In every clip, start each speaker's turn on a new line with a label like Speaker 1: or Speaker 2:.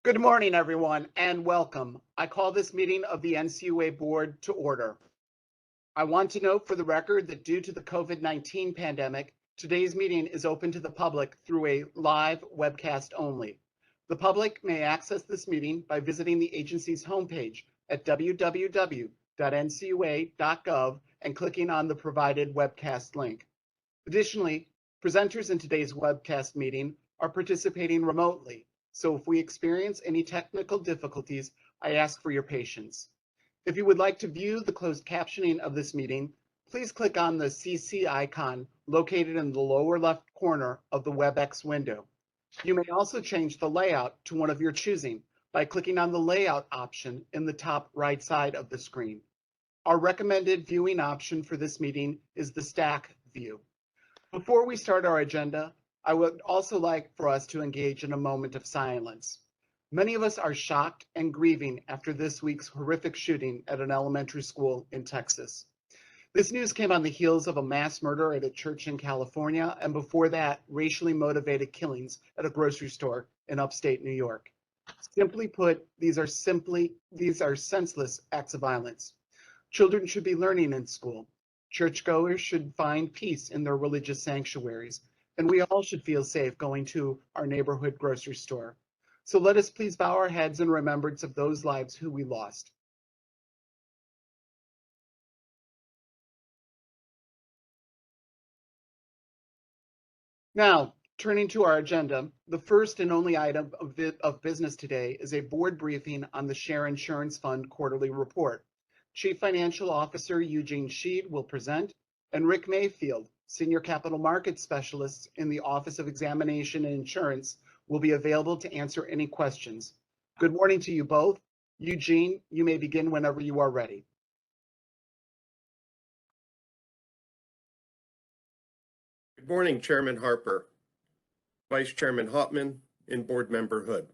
Speaker 1: Good morning, everyone, and welcome. I call this meeting of the NCUA Board to order. I want to note for the record that due to the COVID-19 pandemic, today's meeting is open to the public through a live webcast only. The public may access this meeting by visiting the agency's homepage at www.ncua.gov and clicking on the provided webcast link. Additionally, presenters in today's webcast meeting are participating remotely. So if we experience any technical difficulties, I ask for your patience. If you would like to view the closed captioning of this meeting, please click on the CC icon located in the lower left corner of the WebEx window. You may also change the layout to one of your choosing by clicking on the layout option in the top right side of the screen. Our recommended viewing option for this meeting is the stack view. Before we start our agenda, I would also like for us to engage in a moment of silence. Many of us are shocked and grieving after this week's horrific shooting at an elementary school in Texas. This news came on the heels of a mass murder at a church in California, and before that, racially motivated killings at a grocery store in upstate New York. Simply put, these are senseless acts of violence. Children should be learning in school. Churchgoers should find peace in their religious sanctuaries, and we all should feel safe going to our neighborhood grocery store. So let us please bow our heads in remembrance of those lives who we lost. Now, turning to our agenda, the first and only item of business today is a board briefing on the Share Insurance Fund quarterly report. Chief Financial Officer Eugene Sheed will present, and Rick Mayfield, Senior Capital Markets Specialist in the Office of Examination and Insurance, will be available to answer any questions. Good morning to you both. Eugene, you may begin whenever you are ready.
Speaker 2: Good morning, Chairman Harper, Vice Chairman Hauptman, and Board Member Hood.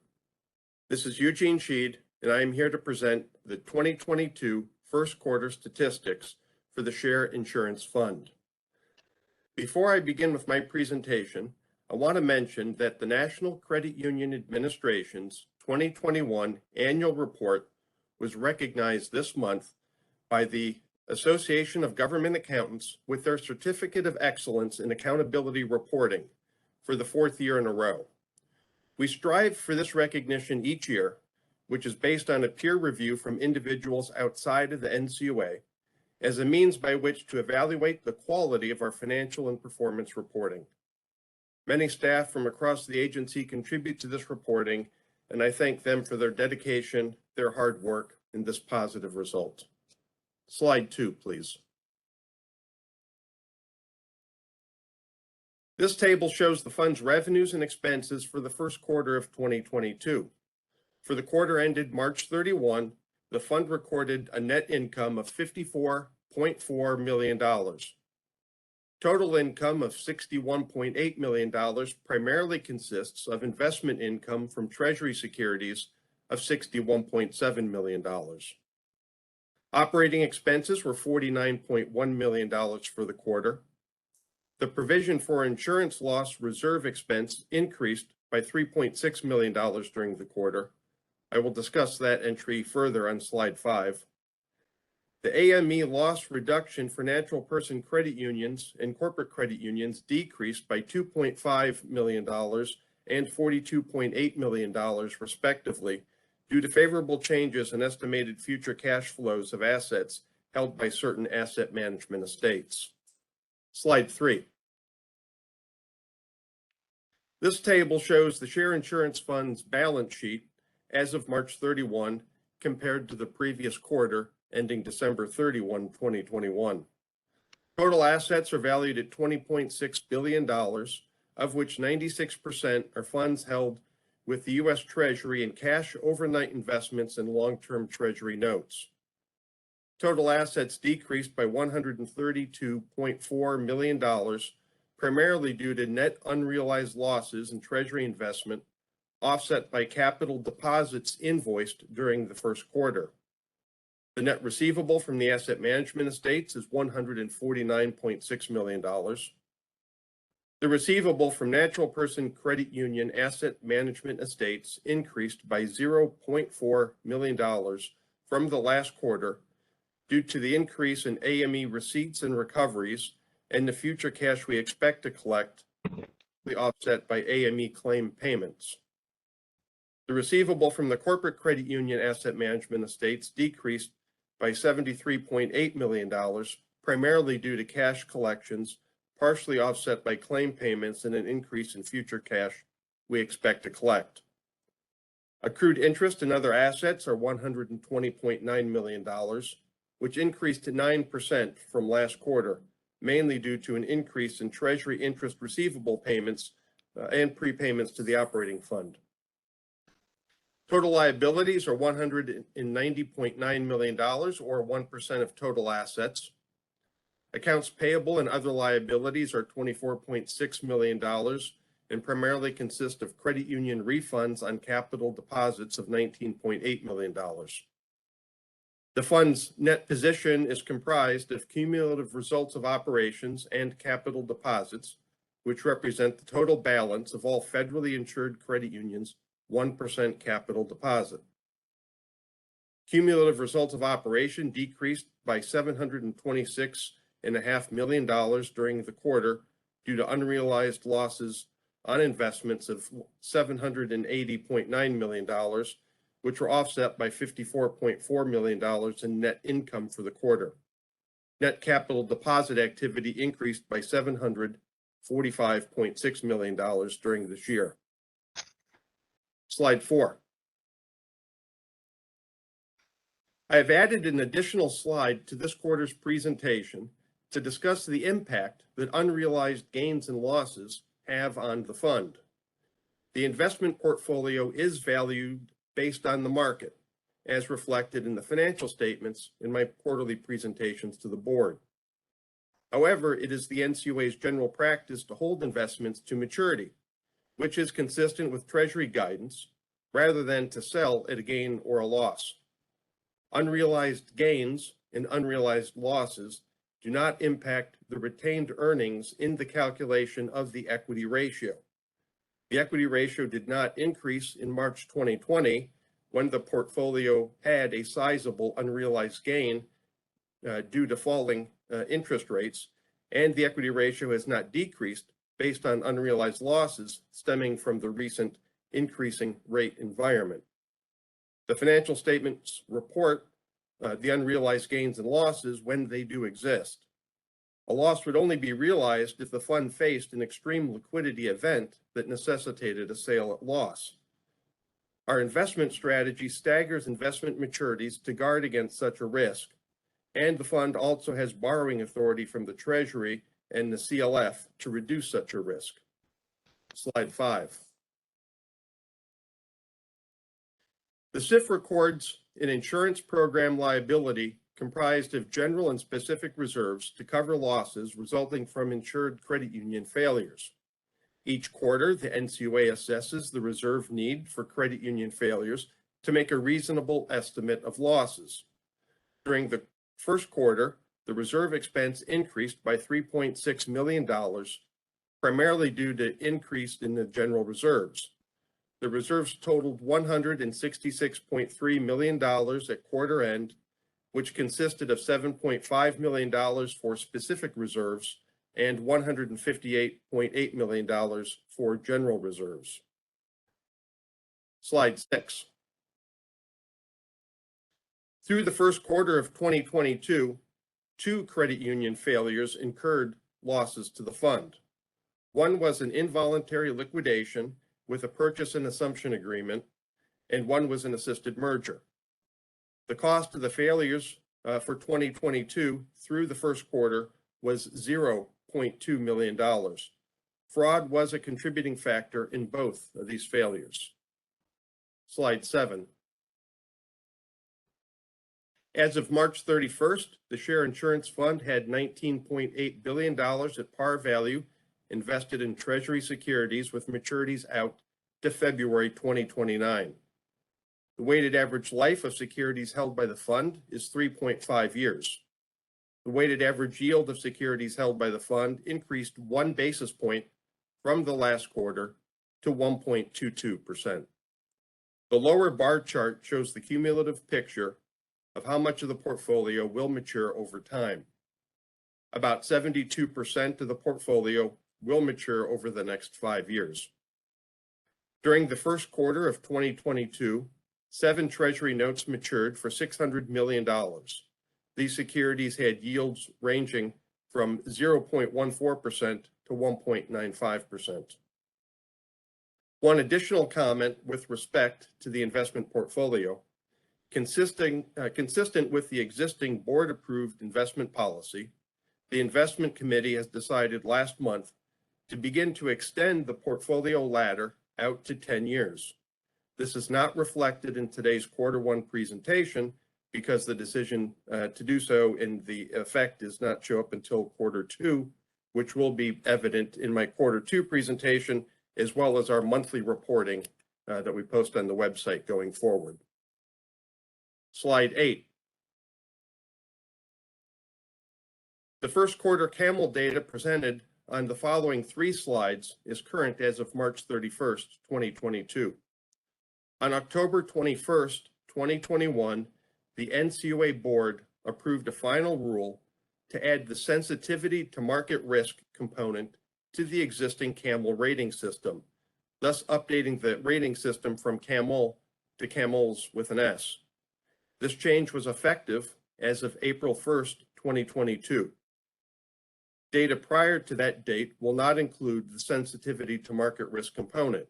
Speaker 2: This is Eugene Sheed, and I am here to present the 2022 first quarter statistics for the Share Insurance Fund. Before I begin with my presentation, I want to mention that the National Credit Union Administration's 2021 annual report was recognized this month by the Association of Government Accountants with their Certificate of Excellence in Accountability Reporting for the fourth year in a row. We strive for this recognition each year, which is based on a peer review from individuals outside of the NCUA, as a means by which to evaluate the quality of our financial and performance reporting. Many staff from across the agency contribute to this reporting, and I thank them for their dedication, their hard work, and this positive result. Slide 2, please. This table shows the fund's revenues and expenses for the first quarter of 2022. For the quarter ended March 31, the fund recorded a net income of $54.4 million. Total income of $61.8 million primarily consists of investment income from Treasury securities of $61.7 million. Operating expenses were $49.1 million for the quarter. The provision for insurance loss reserve expense increased by $3.6 million during the quarter. I will discuss that entry further on slide 5. The AME loss reduction for natural person credit unions and corporate credit unions decreased by $2.5 million and $42.8 million respectively, due to favorable changes in estimated future cash flows of assets held by certain asset management estates. Slide 3. This table shows the Share Insurance Fund's balance sheet as of March 31 compared to the previous quarter ending December 31, 2021. Total assets are valued at $20.6 billion, of which 96% are funds held with the U.S. Treasury and cash overnight investments and long-term Treasury notes. Total assets decreased by $132.4 million, primarily due to net unrealized losses in Treasury investment, offset by capital deposits invoiced during the first quarter. The net receivable from the asset management estates is $149.6 million. The receivable from Natural Person Credit Union Asset Management Estates increased by $0.4 million from the last quarter due to the increase in AME receipts and recoveries and the future cash we expect to collect, offset by AME claim payments. The receivable from the Corporate Credit Union Asset Management Estates decreased by $73.8 million, primarily due to cash collections, partially offset by claim payments and an increase in future cash we expect to collect. Accrued interest and other assets are $120.9 million, which increased to 9% from last quarter, mainly due to an increase in Treasury interest receivable payments and prepayments to the operating fund. Total liabilities are $190.9 million, or 1% of total assets. Accounts payable and other liabilities are $24.6 million and primarily consist of credit union refunds on capital deposits of $19.8 million. The fund's net position is comprised of cumulative results of operations and capital deposits, which represent the total balance of all federally insured credit unions' 1% capital deposit. Cumulative results of operation decreased by $726.5 million during the quarter due to unrealized losses on investments of $780.9 million, which were offset by $54.4 million in net income for the quarter. Net capital deposit activity increased by $745.6 million during this year. Slide 4. I have added an additional slide to this quarter's presentation to discuss the impact that unrealized gains and losses have on the fund. The investment portfolio is valued based on the market, as reflected in the financial statements in my quarterly presentations to the board. However, it is the NCUA's general practice to hold investments to maturity, which is consistent with Treasury guidance, rather than to sell at a gain or a loss. Unrealized gains and unrealized losses do not impact the retained earnings in the calculation of the equity ratio. The equity ratio did not increase in March 2020 when the portfolio had a sizable unrealized gain due to falling interest rates, and the equity ratio has not decreased based on unrealized losses stemming from the recent increasing rate environment. The financial statements report the unrealized gains and losses when they do exist. A loss would only be realized if the fund faced an extreme liquidity event that necessitated a sale at loss. Our investment strategy staggers investment maturities to guard against such a risk, and the fund also has borrowing authority from the Treasury and the CLF to reduce such a risk. Slide 5. The SIF records an insurance program liability comprised of general and specific reserves to cover losses resulting from insured credit union failures. Each quarter, the NCUA assesses the reserve need for credit union failures to make a reasonable estimate of losses. During the first quarter, the reserve expense increased by $3.6 million, primarily due to increase in the general reserves. The reserves totaled $166.3 million at quarter end, which consisted of $7.5 million for specific reserves and $158.8 million for general reserves. Slide 6. Through the first quarter of 2022, 2 credit union failures incurred losses to the fund. One was an involuntary liquidation with a purchase and assumption agreement, and one was an assisted merger. The cost of the failures for 2022 through the first quarter was $0.2 million. Fraud was a contributing factor in both of these failures. Slide 7. As of March 31st, the Share Insurance Fund had $19.8 billion at par value invested in Treasury securities with maturities out to February 2029. The weighted average life of securities held by the fund is 3.5 years. The weighted average yield of securities held by the fund increased 1 basis point from the last quarter to 1.22%. The lower bar chart shows the cumulative picture of how much of the portfolio will mature over time. About 72% of the portfolio will mature over the next 5 years. During the first quarter of 2022, 7 Treasury notes matured for $600 million. These securities had yields ranging from 0.14% to 1.95%. One additional comment with respect to the investment portfolio, consistent with the existing board-approved investment policy, the investment committee has decided last month to begin to extend the portfolio ladder out to 10 years. This is not reflected in today's quarter one presentation because the decision to do so in the effect does not show up until quarter two, which will be evident in my quarter two presentation, as well as our monthly reporting that we post on the website going forward. Slide 8. The first quarter CAMEL data presented on the following 3 slides is current as of March 31st, 2022. On October 21st, 2021, the NCUA board approved a final rule to add the sensitivity to market risk component to the existing CAMEL rating system, thus updating the rating system from CAMEL to CAMELS with an S. This change was effective as of April 1st, 2022. Data prior to that date will not include the sensitivity to market risk component.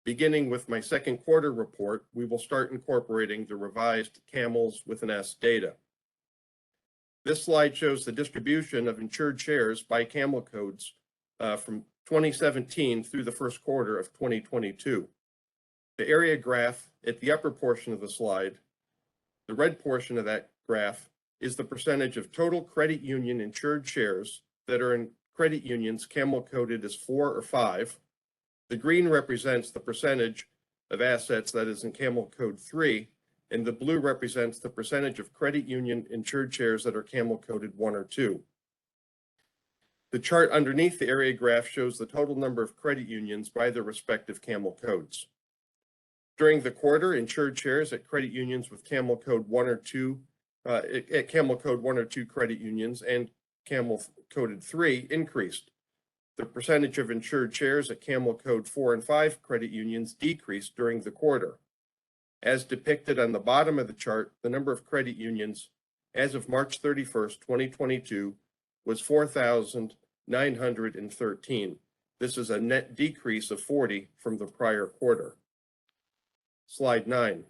Speaker 2: Beginning with my second quarter report, we will start incorporating the revised CAMELS with an S data. This slide shows the distribution of insured shares by CAMEL codes from 2017 through the first quarter of 2022. The area graph at the upper portion of the slide, the red portion of that graph, is the percentage of total credit union insured shares that are in credit unions CAMEL coded as 4 or 5. The green represents the percentage of assets that is in CAMEL code 3, and the blue represents the percentage of credit union insured shares that are CAMEL coded 1 or 2. The chart underneath the area graph shows the total number of credit unions by their respective CAMEL codes. During the quarter, insured shares at credit unions with CAMEL code 1 or 2, at CAMEL code 1 or 2 credit unions and CAMEL coded 3 increased. The percentage of insured shares at CAMEL code 4 and 5 credit unions decreased during the quarter. As depicted on the bottom of the chart, the number of credit unions as of March 31st, 2022 was 4,913. This is a net decrease of 40 from the prior quarter. Slide 9.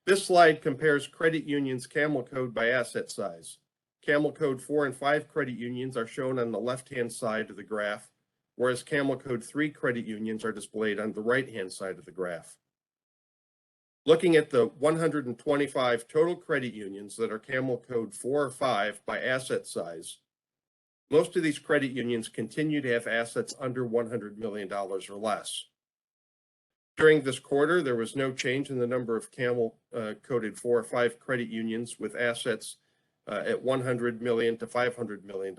Speaker 2: This slide compares credit unions' CAMEL code by asset size. CAMEL code 4 and 5 credit unions are shown on the left-hand side of the graph, whereas CAMEL code 3 credit unions are displayed on the right-hand side of the graph. Looking at the 125 total credit unions that are CAMEL code 4 or 5 by asset size, most of these credit unions continue to have assets under $100 million or less. During this quarter, there was no change in the number of CAMEL coded 4 or 5 credit unions with assets at $100 million to $500 million.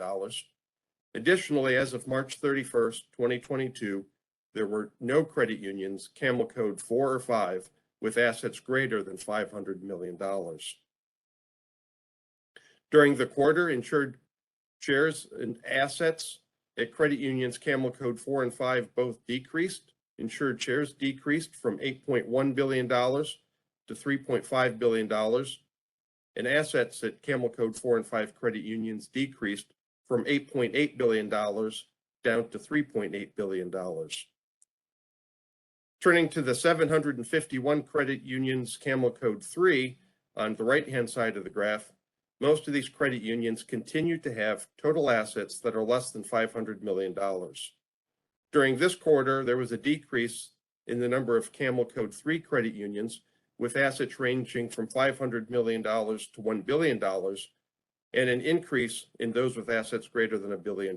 Speaker 2: Additionally, as of March 31st, 2022, there were no credit unions CAMEL code 4 or 5 with assets greater than $500 million. During the quarter, insured shares and assets at credit unions CAMEL code 4 and 5 both decreased. Insured shares decreased from $8.1 billion to $3.5 billion, and assets at CAMEL code 4 and 5 credit unions decreased from $8.8 billion down to $3.8 billion. Turning to the 751 credit unions CAMEL code 3 on the right-hand side of the graph, most of these credit unions continue to have total assets that are less than $500 million. During this quarter, there was a decrease in the number of CAMEL code 3 credit unions with assets ranging from $500 million to $1 billion, and an increase in those with assets greater than $1 billion.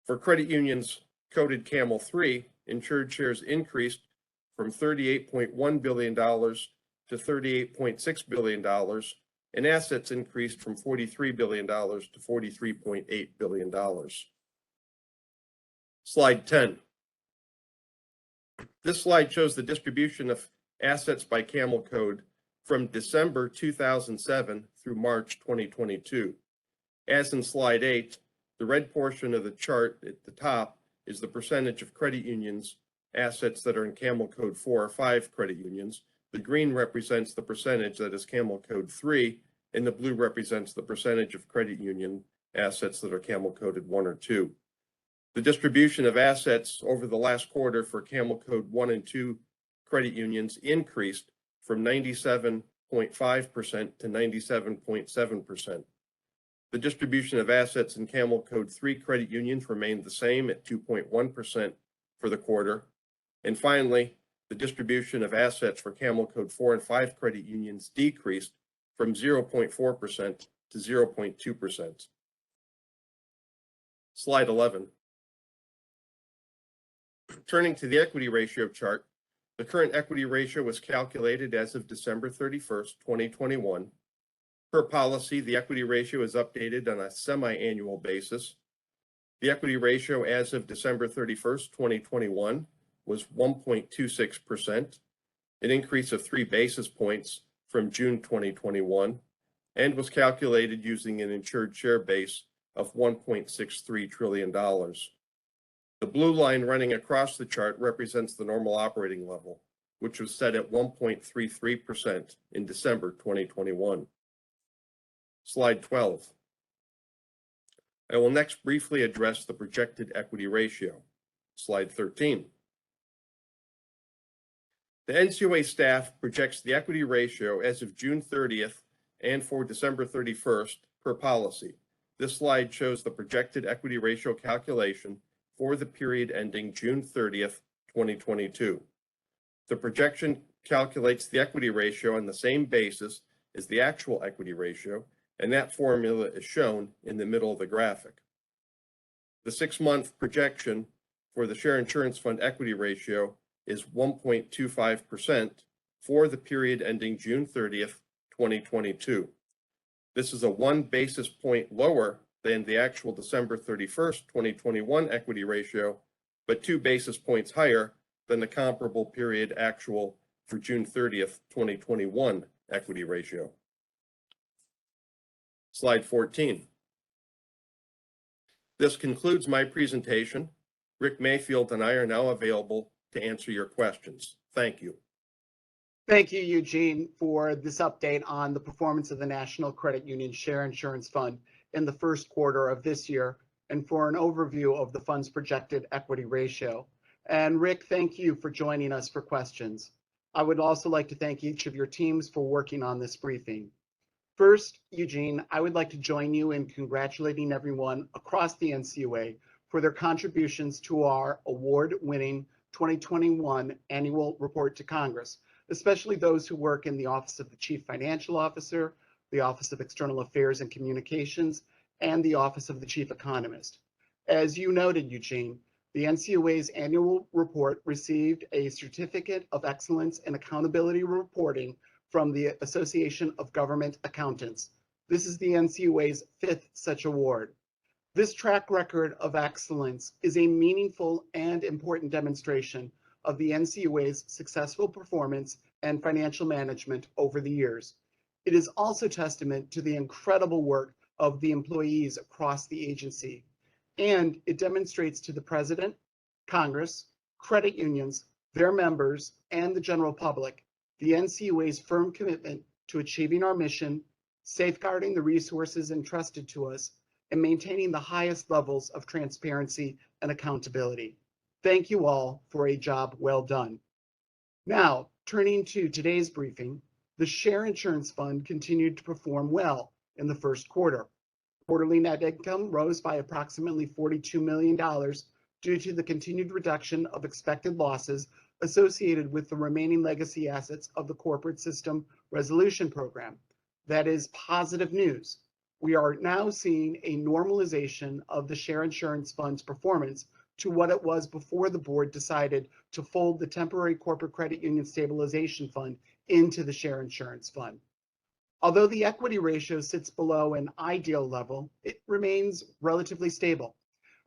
Speaker 2: For credit unions coded CAMEL 3, insured shares increased from $38.1 billion to $38.6 billion, and assets increased from $43 billion to $43.8 billion. Slide 10. This slide shows the distribution of assets by Camel Code from December 2007 through March 2022. As in slide 8, the red portion of the chart at the top is the percentage of credit unions assets that are in Camel Code 4 or 5 credit unions. The green represents the percentage that is Camel Code 3, and the blue represents the percentage of credit union assets that are Camel Coded 1 or 2. The distribution of assets over the last quarter for Camel Code 1 and 2 credit unions increased from 97.5% to 97.7%. The distribution of assets in Camel Code 3 credit unions remained the same at 2.1% for the quarter. And finally, the distribution of assets for Camel Code 4 and 5 credit unions decreased from 0.4% to 0.2%. Slide 11. Turning to the equity ratio chart, the current equity ratio was calculated as of December 31st, 2021. Per policy, the equity ratio is updated on a semi-annual basis. The equity ratio as of December 31st, 2021 was 1.26%, an increase of 3 basis points from June 2021, and was calculated using an insured share base of $1.63 trillion. The blue line running across the chart represents the normal operating level, which was set at 1.33% in December 2021. Slide 12. I will next briefly address the projected equity ratio. Slide 13. The NCUA staff projects the equity ratio as of June 30th and for December 31st per policy. This slide shows the projected equity ratio calculation for the period ending June 30th, 2022. The projection calculates the equity ratio on the same basis as the actual equity ratio, and that formula is shown in the middle of the graphic. The 6-month projection for the Share Insurance Fund equity ratio is 1.25% for the period ending June 30th, 2022. This is a 1 basis point lower than the actual December 31st, 2021 equity ratio, but 2 basis points higher than the comparable period actual for June 30th, 2021 equity ratio. Slide 14. This concludes my presentation. Rick Mayfield and I are now available to answer your questions. Thank you.
Speaker 1: Thank you, Eugene, for this update on the performance of the National Credit Union Share Insurance Fund in the first quarter of this year, and for an overview of the fund's projected equity ratio. And Rick, thank you for joining us for questions. I would also like to thank each of your teams for working on this briefing. First, Eugene, I would like to join you in congratulating everyone across the NCUA for their contributions to our award-winning 2021 annual report to Congress, especially those who work in the Office of the Chief Financial Officer, the Office of External Affairs and Communications, and the Office of the Chief Economist. As you noted, Eugene, the NCUA's annual report received a Certificate of Excellence in Accountability Reporting from the Association of Government Accountants. This is the NCUA's 5th such award. This track record of excellence is a meaningful and important demonstration of the NCUA's successful performance and financial management over the years. It is also testament to the incredible work of the employees across the agency, and it demonstrates to the President, Congress, credit unions, their members, and the general public the NCUA's firm commitment to achieving our mission, safeguarding the resources entrusted to us, and maintaining the highest levels of transparency and accountability. Thank you all for a job well done. Now, turning to today's briefing, the Share Insurance Fund continued to perform well in the first quarter. Quarterly net income rose by approximately $42 million due to the continued reduction of expected losses associated with the remaining legacy assets of the Corporate System Resolution Program. That is positive news. We are now seeing a normalization of the Share Insurance Fund's performance to what it was before the board decided to fold the temporary Corporate Credit Union Stabilization Fund into the Share Insurance Fund. Although the equity ratio sits below an ideal level, it remains relatively stable.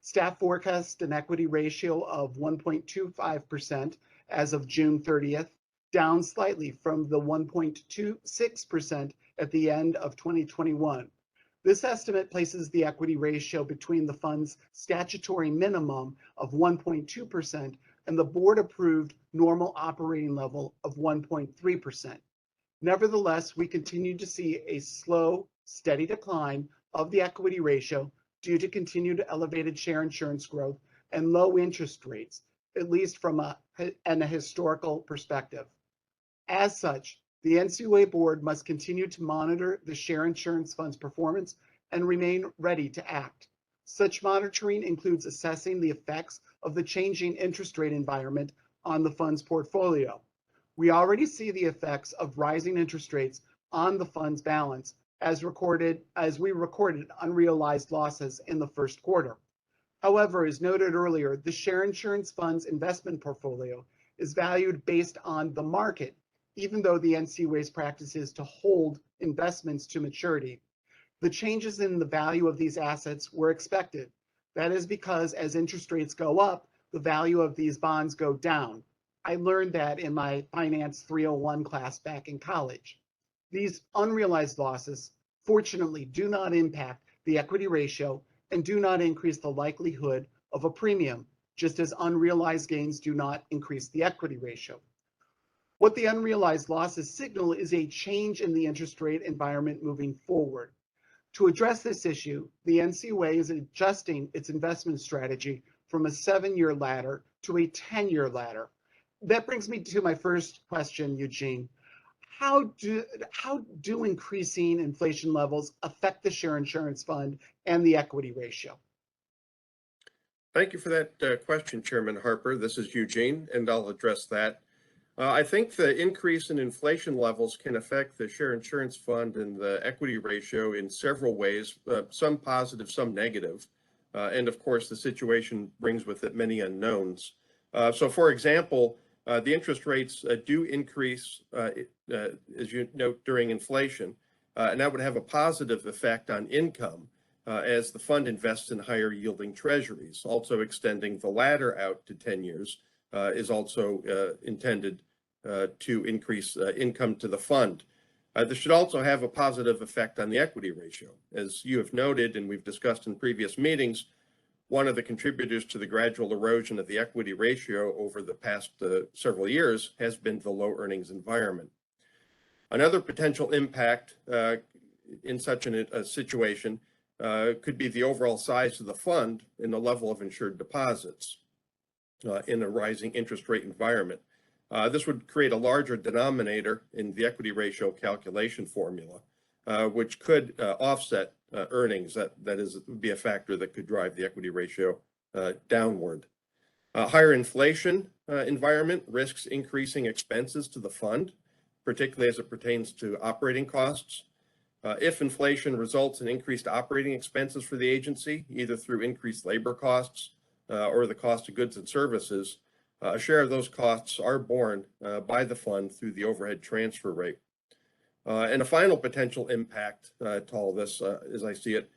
Speaker 1: Staff forecast an equity ratio of 1.25% as of June 30th, down slightly from the 1.26% at the end of 2021. This estimate places the equity ratio between the fund's statutory minimum of 1.2% and the board-approved normal operating level of 1.3%. Nevertheless, we continue to see a slow, steady decline of the equity ratio due to continued elevated share insurance growth and low interest rates, at least from a historical perspective. As such, the NCUA board must continue to monitor the share insurance fund's performance and remain ready to act. Such monitoring includes assessing the effects of the changing interest rate environment on the fund's portfolio. We already see the effects of rising interest rates on the fund's balance as we recorded unrealized losses in the first quarter. However, as noted earlier, the share insurance fund's investment portfolio is valued based on the market, even though the NCUA's practice is to hold investments to maturity. The changes in the value of these assets were expected. That is because as interest rates go up, the value of these bonds go down. I learned that in my Finance 301 class back in college. These unrealized losses, fortunately, do not impact the equity ratio and do not increase the likelihood of a premium, just as unrealized gains do not increase the equity ratio. What the unrealized losses signal is a change in the interest rate environment moving forward. To address this issue, the NCUA is adjusting its investment strategy from a 7-year ladder to a 10-year ladder. That brings me to my first question, Eugene. How do increasing inflation levels affect the share insurance fund and the equity ratio?
Speaker 2: Thank you for that question, Chairman Harper. This is Eugene, and I'll address that. I think the increase in inflation levels can affect the share insurance fund and the equity ratio in several ways, some positive, some negative. And of course, the situation brings with it many unknowns. So for example, the interest rates do increase, as you note, during inflation, and that would have a positive effect on income as the fund invests in higher yielding treasuries. Also extending the ladder out to 10 years is also intended to increase income to the fund. This should also have a positive effect on the equity ratio. As you have noted, and we've discussed in previous meetings, one of the contributors to the gradual erosion of the equity ratio over the past several years has been the low earnings environment. Another potential impact in such a situation could be the overall size of the fund and the level of insured deposits in a rising interest rate environment. This would create a larger denominator in the equity ratio calculation formula, which could offset earnings. That would be a factor that could drive the equity ratio downward. Higher inflation environment risks increasing expenses to the fund, particularly as it pertains to operating costs. If inflation results in increased operating expenses for the agency, either through increased labor costs or the cost of goods and services, a share of those costs are borne by the fund through the overhead transfer rate. And a final potential impact to all this, as I see it,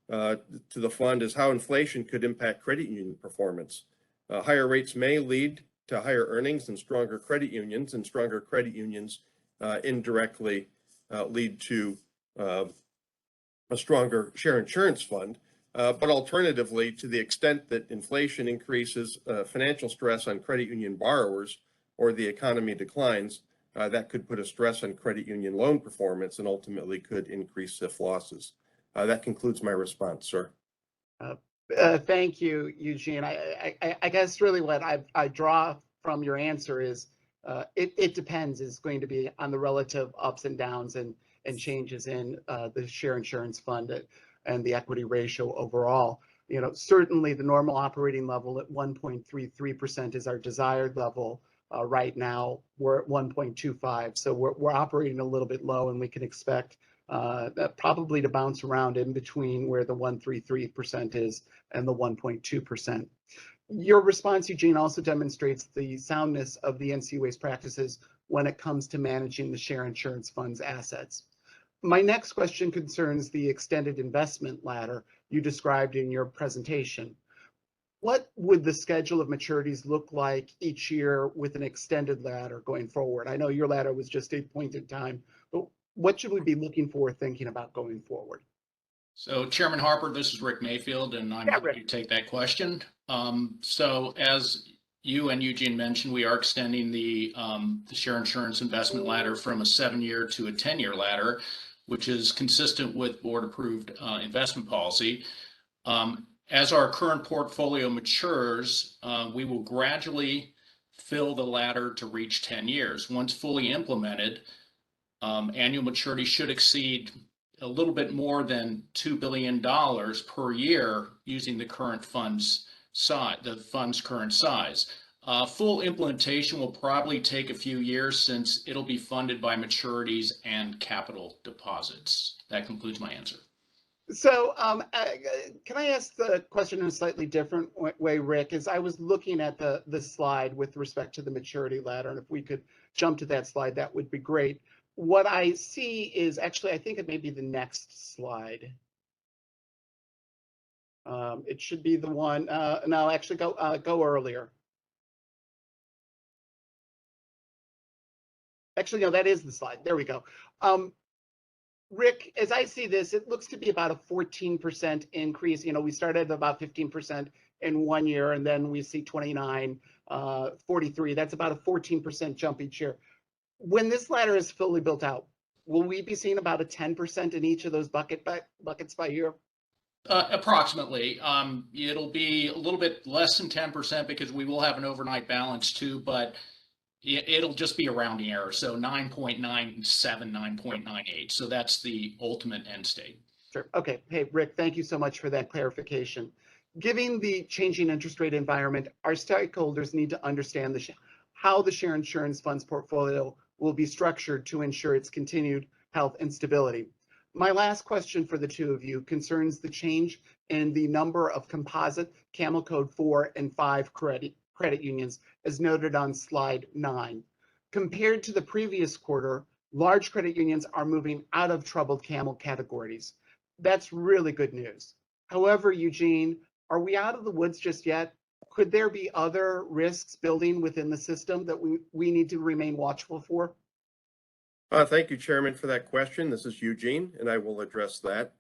Speaker 2: to the fund is how inflation could impact credit union performance. Higher rates may lead to higher earnings and stronger credit unions, and stronger credit unions indirectly lead to a stronger share insurance fund. But alternatively, to the extent that inflation increases financial stress on credit union borrowers or the economy declines, that could put a stress on credit union loan performance and ultimately could increase SIF losses. That concludes my response, sir.
Speaker 1: Thank you, Eugene. I guess really what I draw from your answer is it depends is going to be on the relative ups and downs and changes in the share insurance fund and the equity ratio overall. You know, certainly the normal operating level at 1.33% is our desired level. Right now, we're at 1.25, so we're operating a little bit low, and we can expect that probably to bounce around in between where the 1.33% is and the 1.2%. Your response, Eugene, also demonstrates the soundness of the NCUA's practices when it comes to managing the share insurance fund's assets. My next question concerns the extended investment ladder you described in your presentation. What would the schedule of maturities look like each year with an extended ladder going forward? I know your ladder was just a point in time, but what should we be looking for thinking about going forward?
Speaker 3: So Chairman Harper, this is Rick Mayfield, and I'm
Speaker 1: Yeah,
Speaker 3: happy
Speaker 1: Rick.
Speaker 3: to take that question. So as you and Eugene mentioned, we are extending the share insurance investment ladder from a 7-year to a 10-year ladder, which is consistent with board-approved investment policy. As our current portfolio matures, we will gradually fill the ladder to reach 10 years. Once fully implemented, annual maturity should exceed a little bit more than $2 billion per year using the current fund's size, the fund's current size. Full implementation will probably take a few years since it'll be funded by maturities and capital deposits. That concludes my answer.
Speaker 1: So can I ask the question in a slightly different way, Rick? As I was looking at the slide with respect to the maturity ladder, and if we could jump to that slide, that would be great. What I see is actually, I think it may be the next slide. It should be the one. No, actually, go earlier. Actually, no, that is the slide. There we go. Rick, as I see this, it looks to be about a 14% increase. You know, we started at about 15% in 1 year, and then we see 29, 43. That's about a 14% jump each year. When this ladder is fully built out, will we be seeing about a 10% in each of those buckets by year?
Speaker 3: Approximately. It'll be a little bit less than 10% because we will have an overnight balance too, but it'll just be a rounding error. So 9.97, 9.98. So that's the ultimate end state.
Speaker 1: Sure. Okay. Hey, Rick, thank you so much for that clarification. Given the changing interest rate environment, our stakeholders need to understand how the share insurance funds portfolio will be structured to ensure its continued health and stability. My last question for the two of you concerns the change in the number of composite Camel Code 4 and 5 credit unions, as noted on slide 9. Compared to the previous quarter, large credit unions are moving out of troubled camel categories. That's really good news. However, Eugene, are we out of the woods just yet? Could there be other risks building within the system that we need to remain watchful for?
Speaker 2: Thank you, Chairman, for that question. This is Eugene, and I will address that.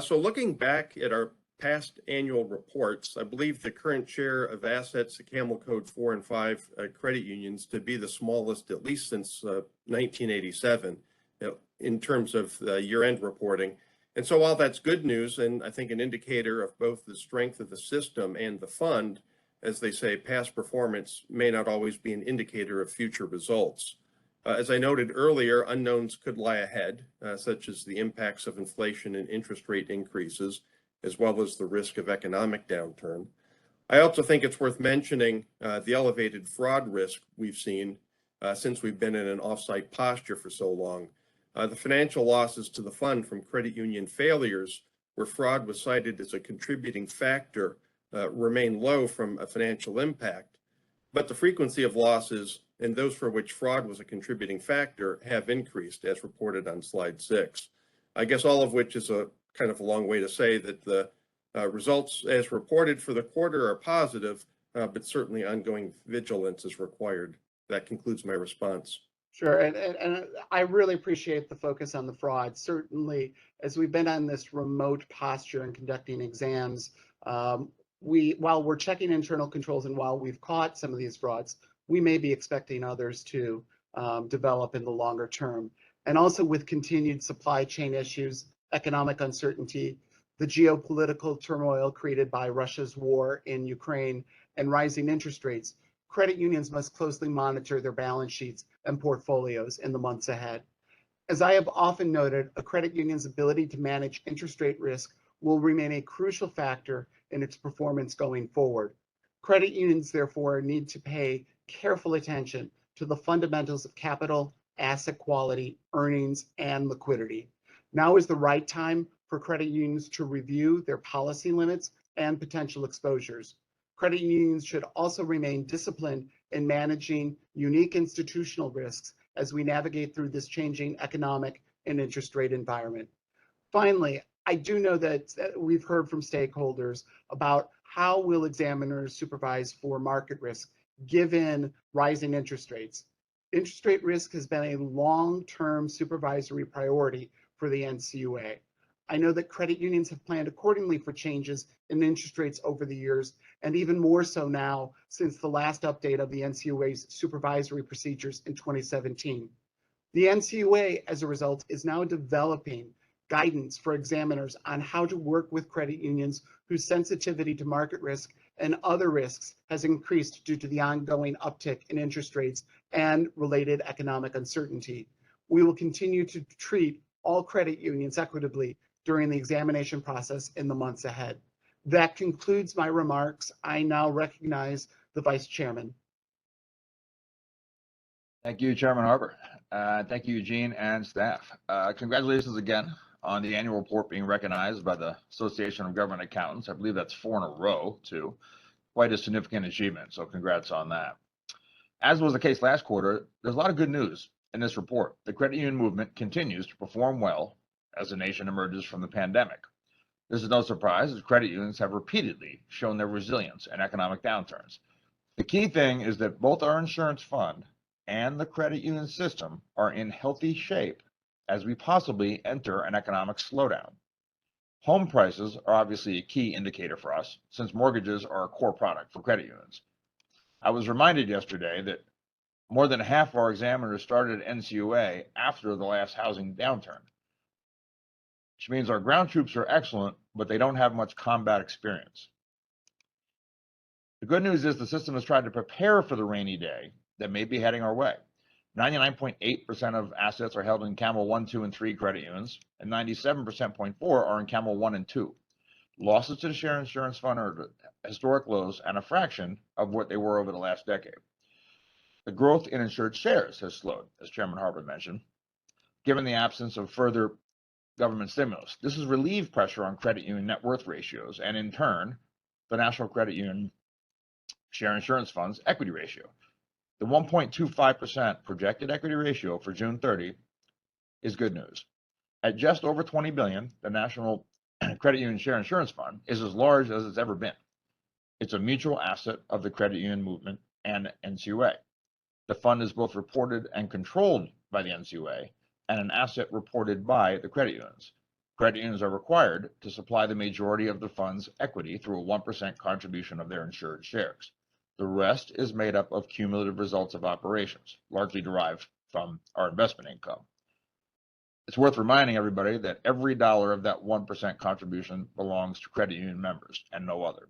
Speaker 2: So looking back at our past annual reports, I believe the current share of assets at Camel Code 4 and 5 credit unions to be the smallest, at least since 1987, in terms of year-end reporting. And so while that's good news, and I think an indicator of both the strength of the system and the fund, as they say, past performance may not always be an indicator of future results. As I noted earlier, unknowns could lie ahead, such as the impacts of inflation and interest rate increases, as well as the risk of economic downturn. I also think it's worth mentioning the elevated fraud risk we've seen since we've been in an offsite posture for so long. The financial losses to the fund from credit union failures, where fraud was cited as a contributing factor, remain low from a financial impact, but the frequency of losses and those for which fraud was a contributing factor have increased, as reported on slide 6. I guess all of which is a kind of a long way to say that the results as reported for the quarter are positive, but certainly ongoing vigilance is required. That concludes my response.
Speaker 1: Sure, and I really appreciate the focus on the fraud. Certainly, as we've been on this remote posture and conducting exams, while we're checking internal controls and while we've caught some of these frauds, we may be expecting others to develop in the longer term. And also with continued supply chain issues, economic uncertainty, the geopolitical turmoil created by Russia's war in Ukraine, and rising interest rates, credit unions must closely monitor their balance sheets and portfolios in the months ahead. As I have often noted, a credit union's ability to manage interest rate risk will remain a crucial factor in its performance going forward. Credit unions, therefore, need to pay careful attention to the fundamentals of capital, asset quality, earnings, and liquidity. Now is the right time for credit unions to review their policy limits and potential exposures. Credit unions should also remain disciplined in managing unique institutional risks as we navigate through this changing economic and interest rate environment. Finally, I do know that we've heard from stakeholders about how will examiners supervise for market risk given rising interest rates. Interest rate risk has been a long-term supervisory priority for the NCUA. I know that credit unions have planned accordingly for changes in interest rates over the years, and even more so now since the last update of the NCUA's supervisory procedures in 2017. The NCUA, as a result, is now developing guidance for examiners on how to work with credit unions whose sensitivity to market risk and other risks has increased due to the ongoing uptick in interest rates and related economic uncertainty. We will continue to treat all credit unions equitably during the examination process in the months ahead. That concludes my remarks. I now recognize the Vice Chairman.
Speaker 4: Thank you, Chairman Harper. Thank you, Eugene and staff. Congratulations again on the annual report being recognized by the Association of Government Accountants. I believe that's 4 in a row, too. Quite a significant achievement, so congrats on that. As was the case last quarter, there's a lot of good news in this report. The credit union movement continues to perform well as the nation emerges from the pandemic. This is no surprise, as credit unions have repeatedly shown their resilience in economic downturns. The key thing is that both our insurance fund and the credit union system are in healthy shape as we possibly enter an economic slowdown. Home prices are obviously a key indicator for us, since mortgages are a core product for credit unions. I was reminded yesterday that more than half of our examiners started at NCUA after the last housing downturn, which means our ground troops are excellent, but they don't have much combat experience. The good news is the system has tried to prepare for the rainy day that may be heading our way. 99.8% of assets are held in CAMEL 1, 2, and 3 credit unions, and 97.4% are in CAMEL 1 and 2. Losses to the Share Insurance Fund are at historic lows and a fraction of what they were over the last decade. The growth in insured shares has slowed, as Chairman Harper mentioned, given the absence of further government stimulus. This has relieved pressure on credit union net worth ratios, and in turn, the National Credit Union Share Insurance Fund's equity ratio. The 1.25% projected equity ratio for June 30 is good news. At just over $20 billion, the National Credit Union Share Insurance Fund is as large as it's ever been. It's a mutual asset of the credit union movement and NCUA. The fund is both reported and controlled by the NCUA and an asset reported by the credit unions. Credit unions are required to supply the majority of the fund's equity through a 1% contribution of their insured shares. The rest is made up of cumulative results of operations, largely derived from our investment income. It's worth reminding everybody that every dollar of that 1% contribution belongs to credit union members and no other.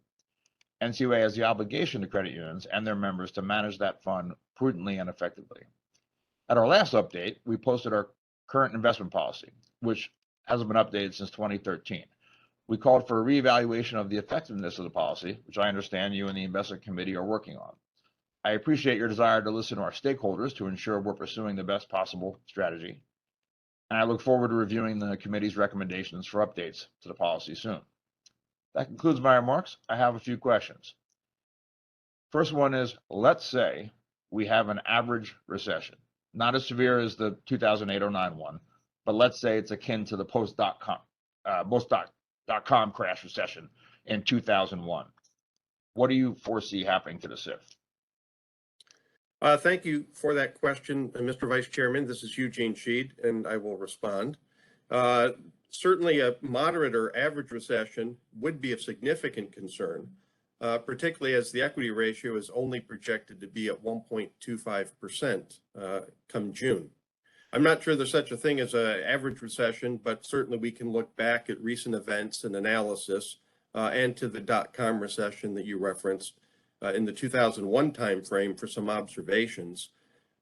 Speaker 4: NCUA has the obligation to credit unions and their members to manage that fund prudently and effectively. At our last update, we posted our current investment policy, which hasn't been updated since 2013. We called for a reevaluation of the effectiveness of the policy, which I understand you and the investment committee are working on. I appreciate your desire to listen to our stakeholders to ensure we're pursuing the best possible strategy. And I look forward to reviewing the committee's recommendations for updates to the policy soon. That concludes my remarks. I have a few questions. First one is, let's say we have an average recession, not as severe as the 2008-09 one, but let's say it's akin to the post-dot-com crash recession in 2001. What do you foresee happening to the SIF?
Speaker 2: Thank you for that question, Mr. Vice Chairman. This is Eugene Sheed, and I will respond. Certainly a moderate or average recession would be of significant concern, particularly as the equity ratio is only projected to be at 1.25% come June. I'm not sure there's such a thing as an average recession, but certainly we can look back at recent events and analysis and to the dot-com recession that you referenced in the 2001 timeframe for some observations.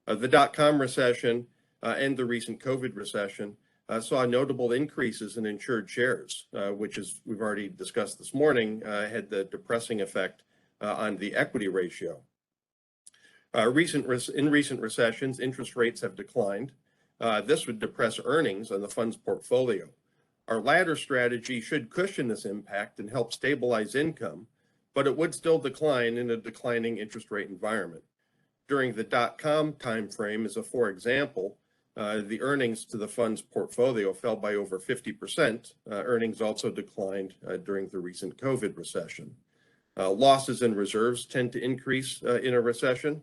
Speaker 2: The dot-com recession and the recent COVID recession saw notable increases in insured shares, which, as we've already discussed this morning, had the depressing effect on the equity ratio. In recent recessions, interest rates have declined. This would depress earnings on the fund's portfolio. Our ladder strategy should cushion this impact and help stabilize income, but it would still decline in a declining interest rate environment. During the dot-com timeframe, as a for example, the earnings to the fund's portfolio fell by over 50%. Earnings also declined during the recent COVID recession. Losses in reserves tend to increase in a recession,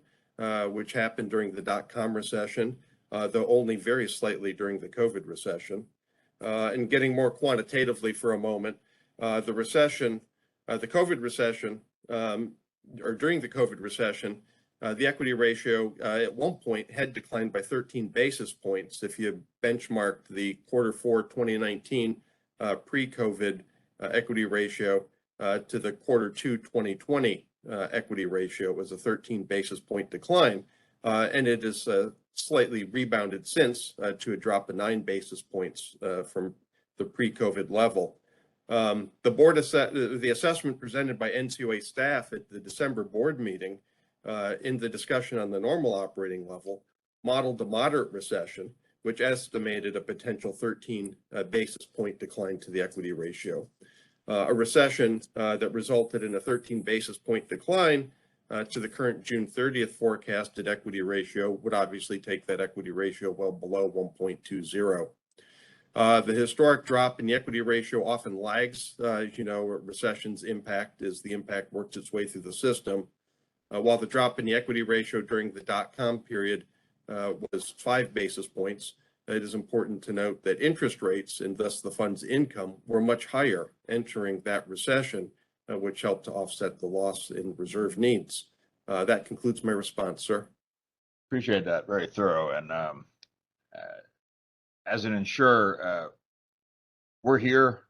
Speaker 2: which happened during the dot-com recession, though only very slightly during the COVID recession. And getting more quantitatively for a moment, the COVID recession, or during the COVID recession, the equity ratio at one point had declined by 13 basis points. If you benchmarked the Q4 2019 pre-COVID equity ratio to the Q2 2020 equity ratio, it was a 13 basis point decline. And it has slightly rebounded since to a drop of 9 basis points from the pre-COVID level. The assessment presented by NCOA staff at the December board meeting in the discussion on the normal operating level modeled a moderate recession, which estimated a potential 13 basis point decline to the equity ratio. A recession that resulted in a 13 basis point decline to the current June 30th forecasted equity ratio would obviously take that equity ratio well below 1.20. The historic drop in the equity ratio often lags, as you know, recession's impact as the impact works its way through the system. While the drop in the equity ratio during the dot-com period was 5 basis points, it is important to note that interest rates and thus the fund's income were much higher entering that recession, which helped to offset the loss in reserve needs. That concludes my response, sir.
Speaker 4: Appreciate that. Very thorough. And as an insurer, we're here.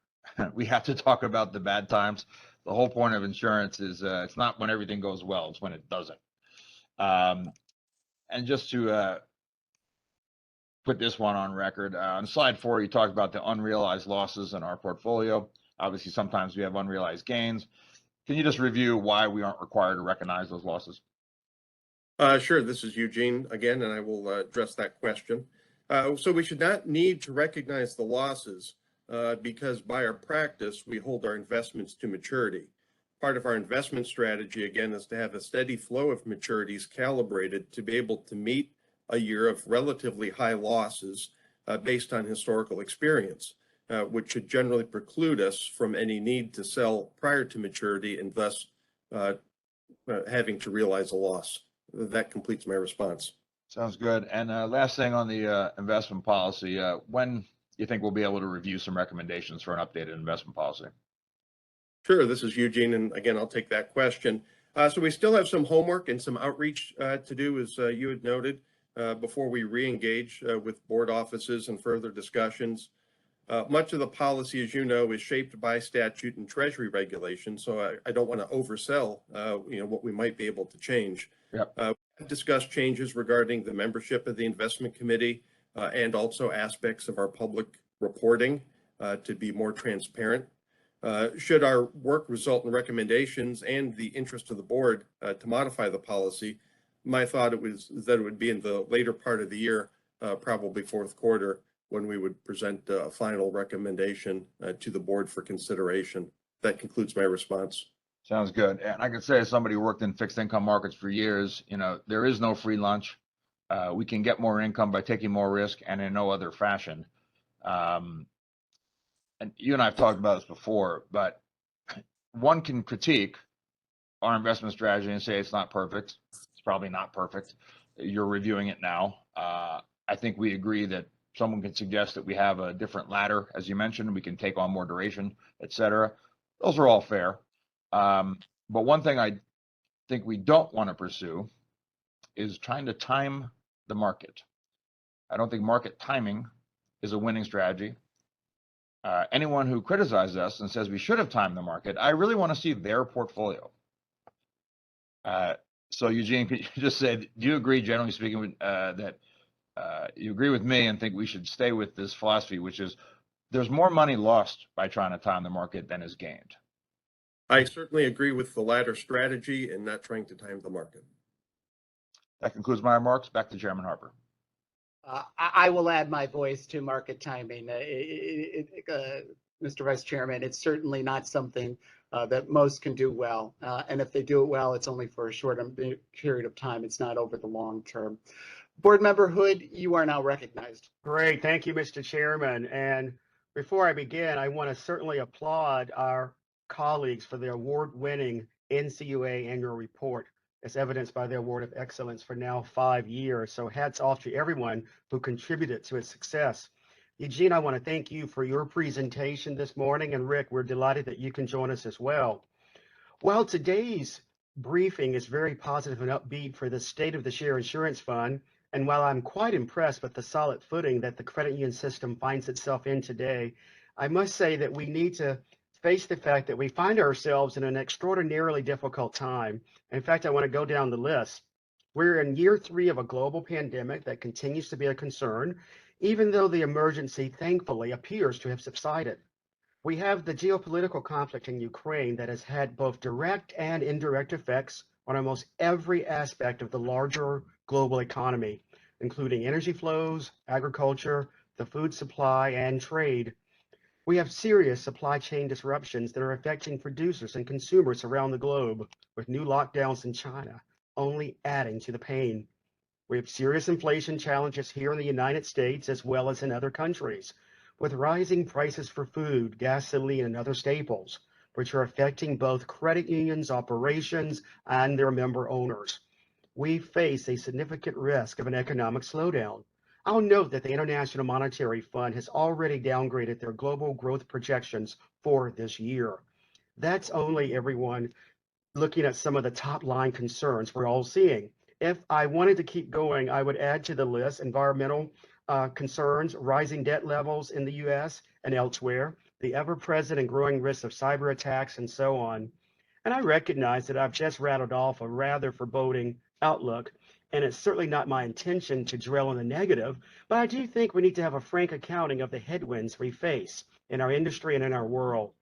Speaker 4: We have to talk about the bad times. The whole point of insurance is it's not when everything goes well, it's when it doesn't. And just to put this one on record, on slide 4, you talked about the unrealized losses in our portfolio. Obviously, sometimes we have unrealized gains. Can you just review why we aren't required to recognize those losses?
Speaker 2: Sure. This is Eugene again, and I will address that question. So we should not need to recognize the losses because by our practice, we hold our investments to maturity. Part of our investment strategy, again, is to have a steady flow of maturities calibrated to be able to meet a year of relatively high losses based on historical experience, which should generally preclude us from any need to sell prior to maturity and thus having to realize a loss. That completes my response.
Speaker 4: Sounds good. And last thing on the investment policy, when do you think we'll be able to review some recommendations for an updated investment policy?
Speaker 2: Sure, this is Eugene, and again, I'll take that question. So we still have some homework and some outreach to do, as you had noted, before we re-engage with board offices and further discussions. Much of the policy, as you know, is shaped by statute and Treasury regulations, so I don't want to oversell what we might be able to change.
Speaker 4: Yep.
Speaker 2: We've discussed changes regarding the membership of the investment committee and also aspects of our public reporting to be more transparent. Should our work result in recommendations and the interest of the board to modify the policy, my thought was that it would be in the later part of the year, probably Q4, when we would present a final recommendation to the board for consideration. That concludes my response.
Speaker 4: Sounds good. And I can say, as somebody who worked in fixed income markets for years, there is no free lunch. We can get more income by taking more risk and in no other fashion. And you and I have talked about this before, but one can critique our investment strategy and say it's not perfect. It's probably not perfect. You're reviewing it now. I think we agree that someone can suggest that we have a different ladder, as you mentioned, we can take on more duration, et cetera. Those are all fair. But one thing I think we don't want to pursue is trying to time the market. I don't think market timing is a winning strategy. Anyone who criticizes us and says we should have timed the market, I really want to see their portfolio. So Eugene, could you just say, do you agree, generally speaking, that you agree with me and think we should stay with this philosophy, which is there's more money lost by trying to time the market than is gained?
Speaker 2: I certainly agree with the latter strategy and not trying to time the market.
Speaker 4: That concludes my remarks. Back to Chairman Harper.
Speaker 1: I will add my voice to market timing. Mr. Vice Chairman, it's certainly not something that most can do well. And if they do it well, it's only for a short period of time. It's not over the long term. Board Member Hood, you are now recognized.
Speaker 5: Great. Thank you, Mr. Chairman. And before I begin, I want to certainly applaud our colleagues for their award-winning NCUA annual report, as evidenced by the Award of Excellence for now 5 years. So hats off to everyone who contributed to its success. Eugene, I want to thank you for your presentation this morning. And Rick, we're delighted that you can join us as well. While today's briefing is very positive and upbeat for the state of the Share Insurance Fund, and while I'm quite impressed with the solid footing that the credit union system finds itself in today, I must say that we need to face the fact that we find ourselves in an extraordinarily difficult time. In fact, I want to go down the list. We're in year 3 of a global pandemic that continues to be a concern, even though the emergency thankfully appears to have subsided. We have the geopolitical conflict in Ukraine that has had both direct and indirect effects on almost every aspect of the larger global economy, including energy flows, agriculture, the food supply, and trade. We have serious supply chain disruptions that are affecting producers and consumers around the globe, with new lockdowns in China only adding to the pain. We have serious inflation challenges here in the United States as well as in other countries, with rising prices for food, gasoline, and other staples, which are affecting both credit unions' operations and their member owners. We face a significant risk of an economic slowdown. I'll note that the International Monetary Fund has already downgraded their global growth projections for this year. That's only, everyone, looking at some of the top line concerns we're all seeing. If I wanted to keep going, I would add to the list environmental concerns, rising debt levels in the US and elsewhere, the ever-present and growing risk of cyber attacks, and so on. And I recognize that I've just rattled off a rather foreboding outlook, and it's certainly not my intention to dwell on the negative, but I do think we need to have a frank accounting of the headwinds we face in our industry and in our world.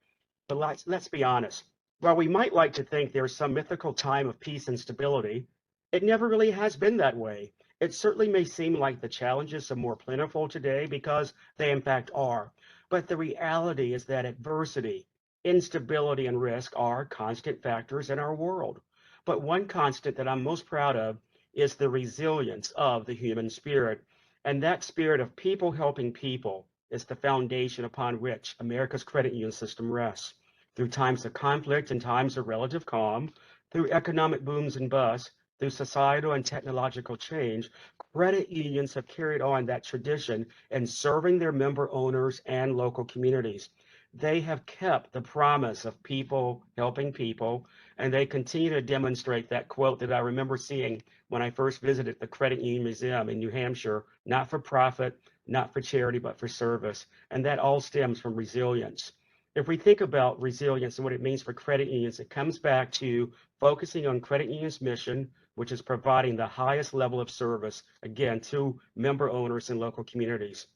Speaker 5: But let's be honest. While we might like to think there's some mythical time of peace and stability, it never really has been that way. It certainly may seem like the challenges are more plentiful today because they in fact are. But the reality is that adversity, instability, and risk are constant factors in our world. But one constant that I'm most proud of is the resilience of the human spirit. And that spirit of people helping people is the foundation upon which America's credit union system rests. Through times of conflict and times of relative calm, through economic booms and busts, through societal and technological change, credit unions have carried on that tradition in serving their member owners and local communities. They have kept the promise of people helping people, and they continue to demonstrate that quote that I remember seeing when I first visited the Credit Union Museum in New Hampshire, not for profit, not for charity, but for service. And that all stems from resilience. If we think about resilience and what it means for credit unions, it comes back to focusing on credit unions' mission, which is providing the highest level of service, again, to member owners and local communities.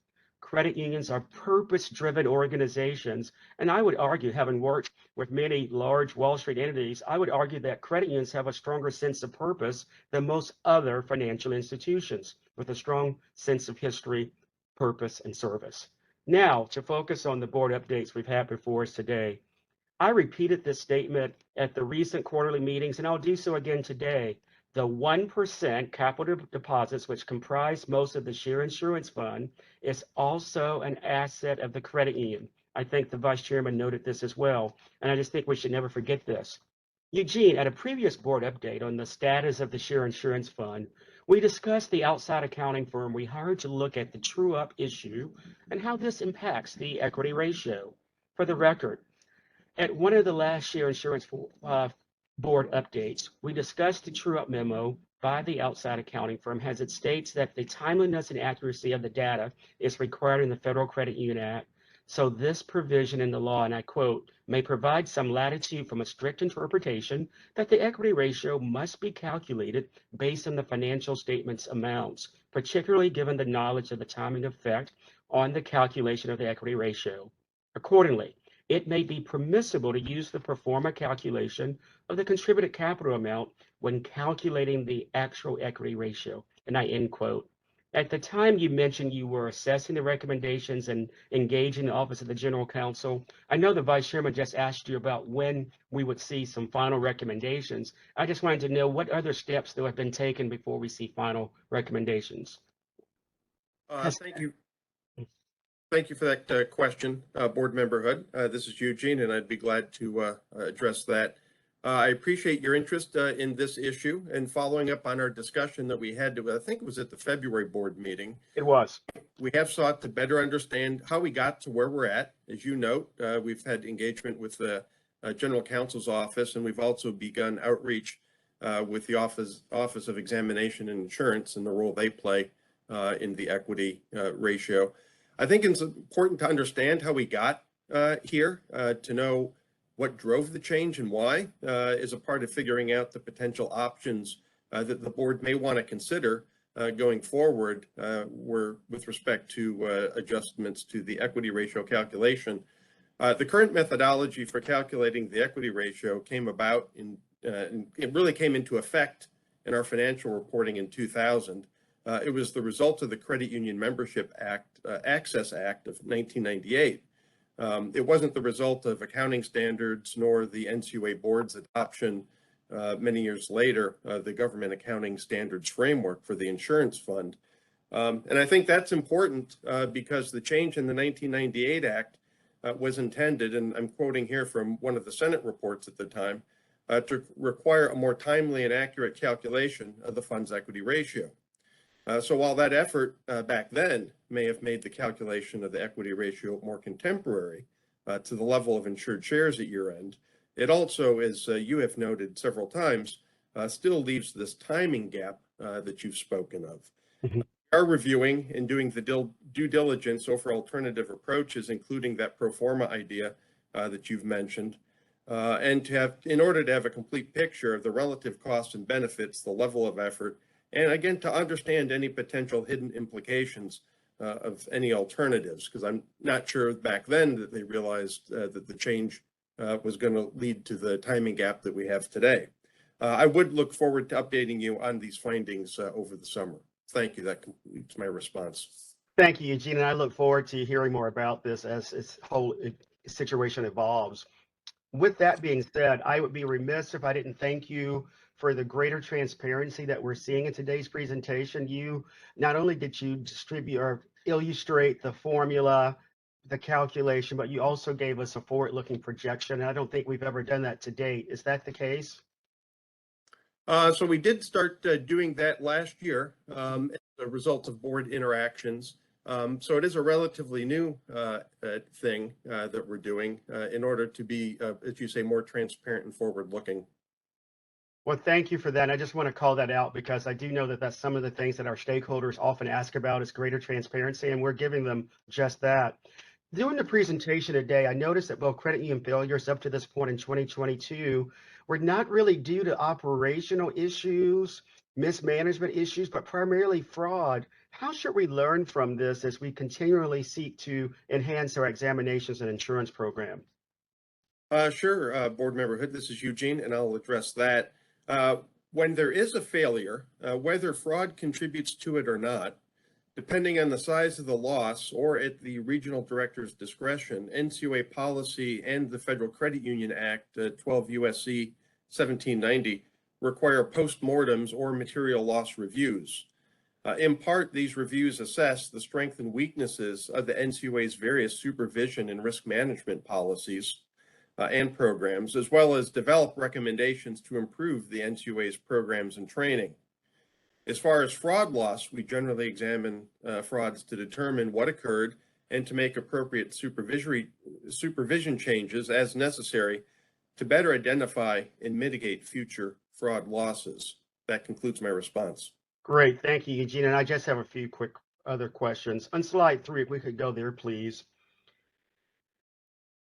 Speaker 5: Credit unions are purpose-driven organizations, and I would argue, having worked with many large Wall Street entities, I would argue that credit unions have a stronger sense of purpose than most other financial institutions, with a strong sense of history, purpose, and service. Now, to focus on the board updates we've had before us today. I repeated this statement at the recent quarterly meetings, and I'll do so again today. The 1% capital deposits, which comprise most of the Share Insurance Fund, is also an asset of the credit union. I think the Vice Chairman noted this as well, and I just think we should never forget this. Eugene, at a previous board update on the status of the Share Insurance Fund, we discussed the outside accounting firm we hired to look at the true-up issue and how this impacts the equity ratio. For the record, at one of the last Share Insurance board updates, we discussed the true-up memo by the outside accounting firm as it states that the timeliness and accuracy of the data is required in the Federal Credit Union Act. So this provision in the law, and I quote, may provide some latitude from a strict interpretation that the equity ratio must be calculated based on the financial statements amounts, particularly given the knowledge of the timing effect on the calculation of the equity ratio. Accordingly, it may be permissible to use the pro forma calculation of the contributed capital amount when calculating the actual equity ratio, and I end quote. At the time you mentioned you were assessing the recommendations and engaging the Office of the General Counsel. I know the Vice Chairman just asked you about when we would see some final recommendations. I just wanted to know what other steps that have been taken before we see final recommendations.
Speaker 2: Thank you. Thank you for that question, Board Member Hood. This is Eugene, and I'd be glad to address that. I appreciate your interest in this issue and following up on our discussion that we had, I think it was at the February board meeting.
Speaker 5: It was.
Speaker 2: We have sought to better understand how we got to where we're at. As you note, we've had engagement with the General Counsel's office, and we've also begun outreach with the Office of Examination and Insurance and the role they play in the equity ratio. I think it's important to understand how we got here, to know what drove the change and why, is a part of figuring out the potential options that the board may want to consider going forward with respect to adjustments to the equity ratio calculation. The current methodology for calculating the equity ratio came about it really came into effect in our financial reporting in 2000. It was the result of the Credit Union Membership Act, Access Act of 1998. It wasn't the result of accounting standards nor the NCUA board's adoption many years later, the Government Accounting Standards Framework for the Insurance Fund. And I think that's important because the change in the 1998 Act was intended, and I'm quoting here from one of the Senate reports at the time, to require a more timely and accurate calculation of the fund's equity ratio. So while that effort back then may have made the calculation of the equity ratio more contemporary to the level of insured shares at year end, it also, as you have noted several times, still leaves this timing gap that you've spoken of.
Speaker 5: Mhm.
Speaker 2: We are reviewing and doing the due diligence over alternative approaches, including that pro forma idea that you've mentioned, and in order to have a complete picture of the relative costs and benefits, the level of effort, and again, to understand any potential hidden implications of any alternatives, because I'm not sure back then that they realized that the change was going to lead to the timing gap that we have today. I would look forward to updating you on these findings over the summer. Thank you. That completes my response.
Speaker 5: Thank you, Eugene, and I look forward to hearing more about this as its whole situation evolves. With that being said, I would be remiss if I didn't thank you for the greater transparency that we're seeing in today's presentation. You not only did you distribute or illustrate the formula, the calculation, but you also gave us a forward-looking projection. I don't think we've ever done that to date. Is that the case?
Speaker 2: So we did start doing that last year as a result of board interactions. So it is a relatively new thing that we're doing in order to be, as you say, more transparent and forward-looking.
Speaker 5: Well, thank you for that. I just want to call that out because I do know that that's some of the things that our stakeholders often ask about is greater transparency, and we're giving them just that. During the presentation today, I noticed that both credit union failures up to this point in 2022 were not really due to operational issues, mismanagement issues, but primarily fraud. How should we learn from this as we continually seek to enhance our examinations and insurance program?
Speaker 2: Sure, Board Member Hood, this is Eugene, and I'll address that. When there is a failure, whether fraud contributes to it or not, depending on the size of the loss or at the regional director's discretion, NCUA policy and the Federal Credit Union Act, 12 U.S.C. 1790, require postmortems or material loss reviews. In part, these reviews assess the strengths and weaknesses of the NCUA's various supervision and risk management policies and programs, as well as develop recommendations to improve the NCUA's programs and training. As far as fraud loss, we generally examine frauds to determine what occurred and to make appropriate supervision changes as necessary to better identify and mitigate future fraud losses. That concludes my response.
Speaker 5: Great, thank you, Eugene. And I just have a few quick other questions. On slide 3, if we could go there, please.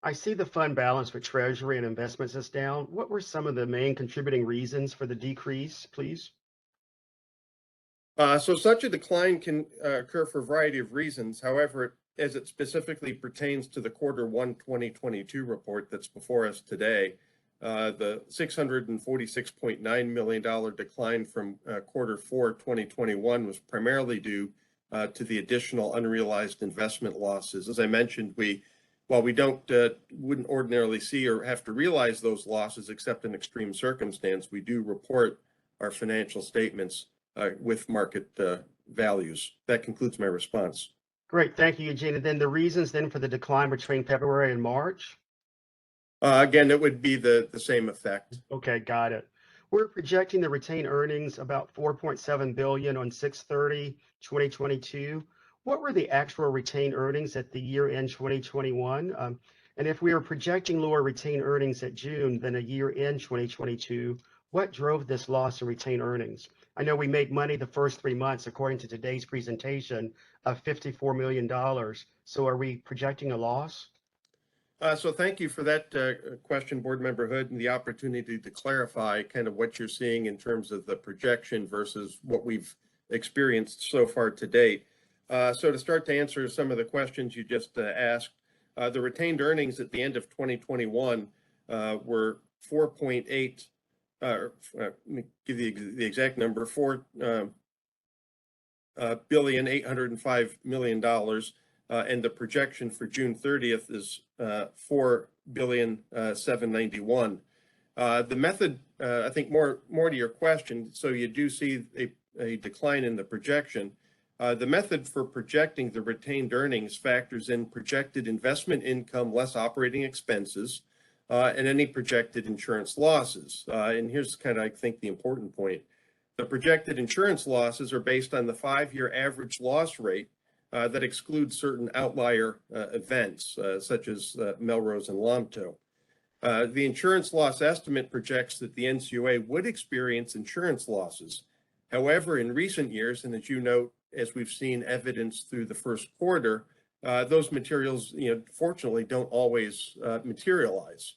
Speaker 5: I see the fund balance for Treasury and investments is down. What were some of the main contributing reasons for the decrease, please?
Speaker 2: So such a decline can occur for a variety of reasons. However, as it specifically pertains to the Q1 2022 report that's before us today, the $646.9 million decline from Q4 2021 was primarily due to the additional unrealized investment losses. As I mentioned, while we wouldn't ordinarily see or have to realize those losses except in extreme circumstance, we do report our financial statements with market values. That concludes my response.
Speaker 5: Great, thank you, Eugene. And then the reasons then for the decline between February and March?
Speaker 2: Again, it would be the same effect.
Speaker 5: Okay, got it. We're projecting the retained earnings about 4.7 billion on 6/30/2022. What were the actual retained earnings at the year end 2021? And if we are projecting lower retained earnings at June than a year end 2022, what drove this loss in retained earnings? I know we made money the first 3 months, according to today's presentation, of $54 million. So are we projecting a loss?
Speaker 2: So thank you for that question, Board Member Hood, and the opportunity to clarify kind of what you're seeing in terms of the projection versus what we've experienced so far to date. So to start to answer some of the questions you just asked, the retained earnings at the end of 2021 were 4.8, let me give you the exact number, $4,805,000,000. And the projection for June 30th is 4,791,000,000. The method, I think more to your question, so you do see a decline in the projection. The method for projecting the retained earnings factors in projected investment income less operating expenses and any projected insurance losses. And here's kind of, I think, the important point. The projected insurance losses are based on the 5-year average loss rate that excludes certain outlier events, such as Melrose and Lomto. The insurance loss estimate projects that the NCUA would experience insurance losses. However, in recent years, and as you note, as we've seen evidence through the first quarter, those materials, fortunately, don't always materialize.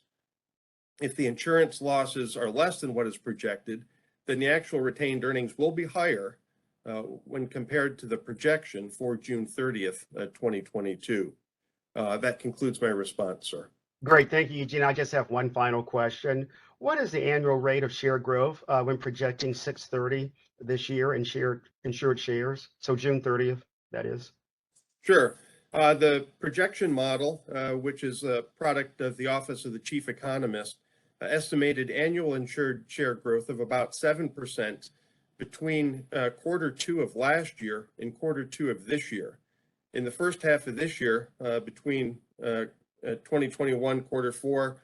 Speaker 2: If the insurance losses are less than what is projected, then the actual retained earnings will be higher when compared to the projection for June 30th, 2022. That concludes my response, sir.
Speaker 5: Great, thank you, Eugene. I just have one final question. What is the annual rate of share growth when projecting 6/30 this year in insured shares? So June 30th, that is.
Speaker 2: Sure. The projection model, which is a product of the Office of the Chief Economist, estimated annual insured share growth of about 7% between Q2 of last year and Q2 of this year. In the first half of this year, between 2021 Q4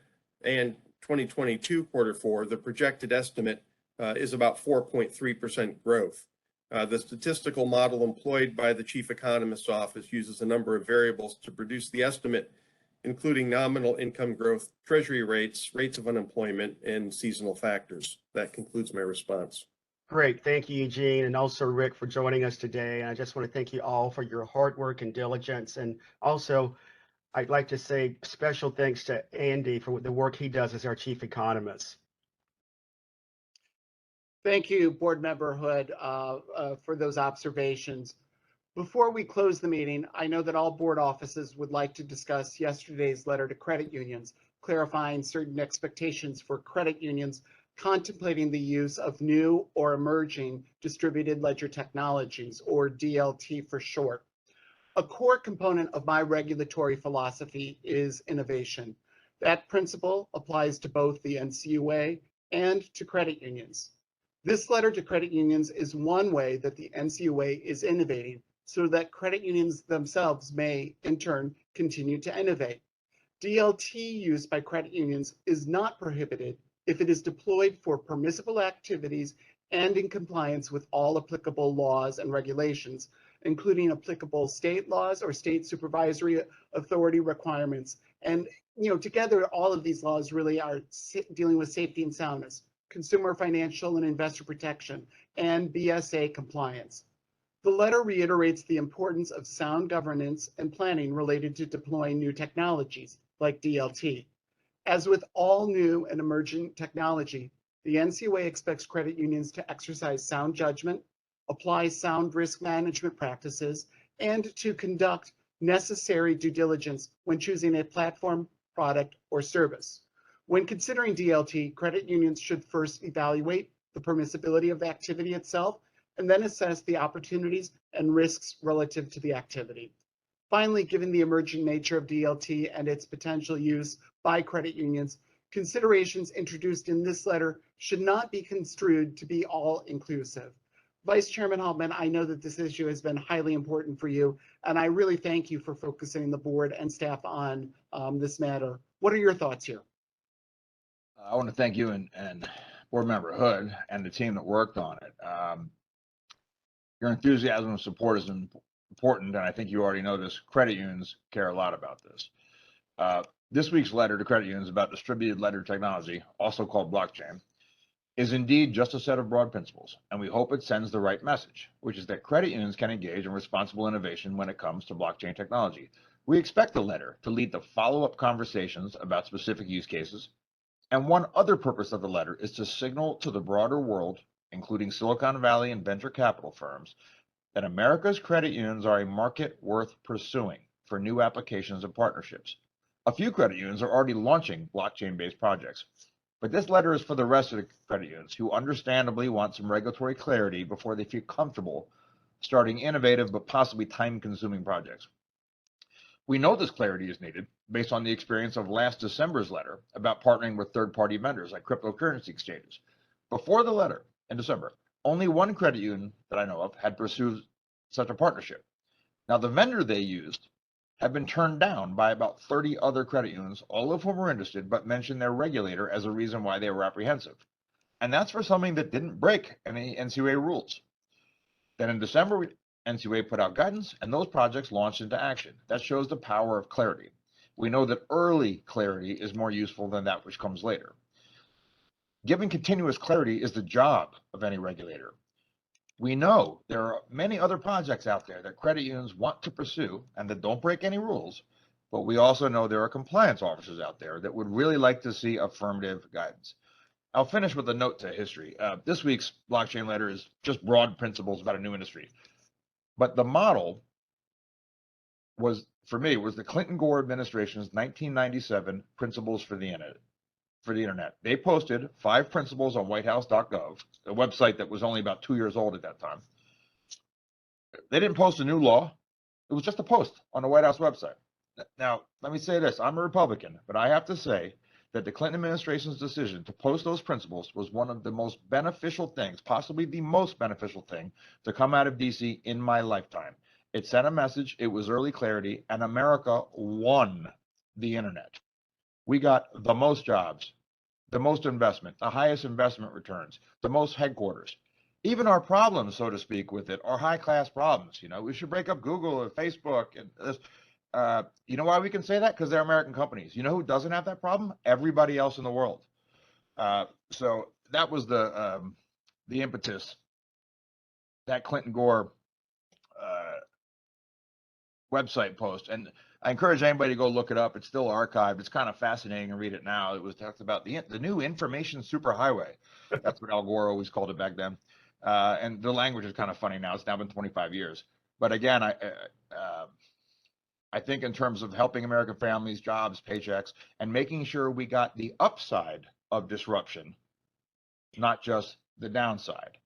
Speaker 2: and 2022 Q4, the projected estimate is about 4.3% growth. The statistical model employed by the Chief Economist's Office uses a number of variables to produce the estimate, including nominal income growth, treasury rates, rates of unemployment, and seasonal factors. That concludes my response.
Speaker 5: Great, thank you, Eugene, and also Rick for joining us today. And I just want to thank you all for your hard work and diligence. And also, I'd like to say special thanks to Andy for the work he does as our Chief Economist.
Speaker 1: Thank you, Board Member Hood, for those observations. Before we close the meeting, I know that all board offices would like to discuss yesterday's letter to credit unions, clarifying certain expectations for credit unions contemplating the use of new or emerging distributed ledger technologies, or DLT for short. A core component of my regulatory philosophy is innovation. That principle applies to both the NCUA and to credit unions. This letter to credit unions is one way that the NCUA is innovating so that credit unions themselves may, in turn, continue to innovate. DLT use by credit unions is not prohibited if it is deployed for permissible activities and in compliance with all applicable laws and regulations, including applicable state laws or state supervisory authority requirements. And together, all of these laws really are dealing with safety and soundness, consumer financial and investor protection, and BSA compliance. The letter reiterates the importance of sound governance and planning related to deploying new technologies like DLT. As with all new and emerging technology, the NCUA expects credit unions to exercise sound judgment, apply sound risk management practices, and to conduct necessary due diligence when choosing a platform, product, or service. When considering DLT, credit unions should first evaluate the permissibility of the activity itself, and then assess the opportunities and risks relative to the activity. Finally, given the emerging nature of DLT and its potential use by credit unions, considerations introduced in this letter should not be construed to be all-inclusive. Vice Chairman Haltman, I know that this issue has been highly important for you, and I really thank you for focusing the board and staff on this matter. What are your thoughts here?
Speaker 4: I want to thank you and Board Member Hood and the team that worked on it. Your enthusiasm and support is important, and I think you already know this. Credit unions care a lot about this. This week's letter to credit unions about distributed ledger technology, also called blockchain, is indeed just a set of broad principles, and we hope it sends the right message, which is that credit unions can engage in responsible innovation when it comes to blockchain technology. We expect the letter to lead to follow-up conversations about specific use cases, and one other purpose of the letter is to signal to the broader world, including Silicon Valley and venture capital firms, that America's credit unions are a market worth pursuing for new applications and partnerships. A few credit unions are already launching blockchain-based projects, but this letter is for the rest of the credit unions who understandably want some regulatory clarity before they feel comfortable starting innovative but possibly time-consuming projects. We know this clarity is needed based on the experience of last December's letter about partnering with third-party vendors like cryptocurrency exchanges. Before the letter in December, only one credit union that I know of had pursued such a partnership. Now, the vendor they used had been turned down by about 30 other credit unions, all of whom were interested, but mentioned their regulator as a reason why they were apprehensive. And that's for something that didn't break any NCUA rules. Then in December, NCUA put out guidance, and those projects launched into action. That shows the power of clarity. We know that early clarity is more useful than that which comes later. Giving continuous clarity is the job of any regulator. We know there are many other projects out there that credit unions want to pursue and that don't break any rules, but we also know there are compliance officers out there that would really like to see affirmative guidance. I'll finish with a note to history. This week's blockchain letter is just broad principles about a new industry, but the model was, for me, was the Clinton-Gore administration's 1997 Principles for the Internet. They posted 5 principles on whitehouse.gov, a website that was only about 2 years old at that time. They didn't post a new law. It was just a post on the White House website. Now, let me say this. I'm a Republican, but I have to say that the Clinton administration's decision to post those principles was one of the most beneficial things, possibly the most beneficial thing, to come out of DC in my lifetime. It sent a message, it was early clarity, and America won the internet. We got the most jobs, the most investment, the highest investment returns, the most headquarters. Even our problems, so to speak, with it are high-class problems. You know, we should break up Google and Facebook. And this. You know why we can say that? Because they're American companies. You know who doesn't have that problem? Everybody else in the world. So that was the impetus. That Clinton-Gore website post, and I encourage anybody to go look it up. It's still archived. It's kind of fascinating and read it now. It was talked about the new information superhighway. That's what Al Gore always called it back then. And the language is kind of funny now. It's now been 25 years. But again, I think in terms of helping American families, jobs, paychecks, and making sure we got the upside of disruption, not just the downside.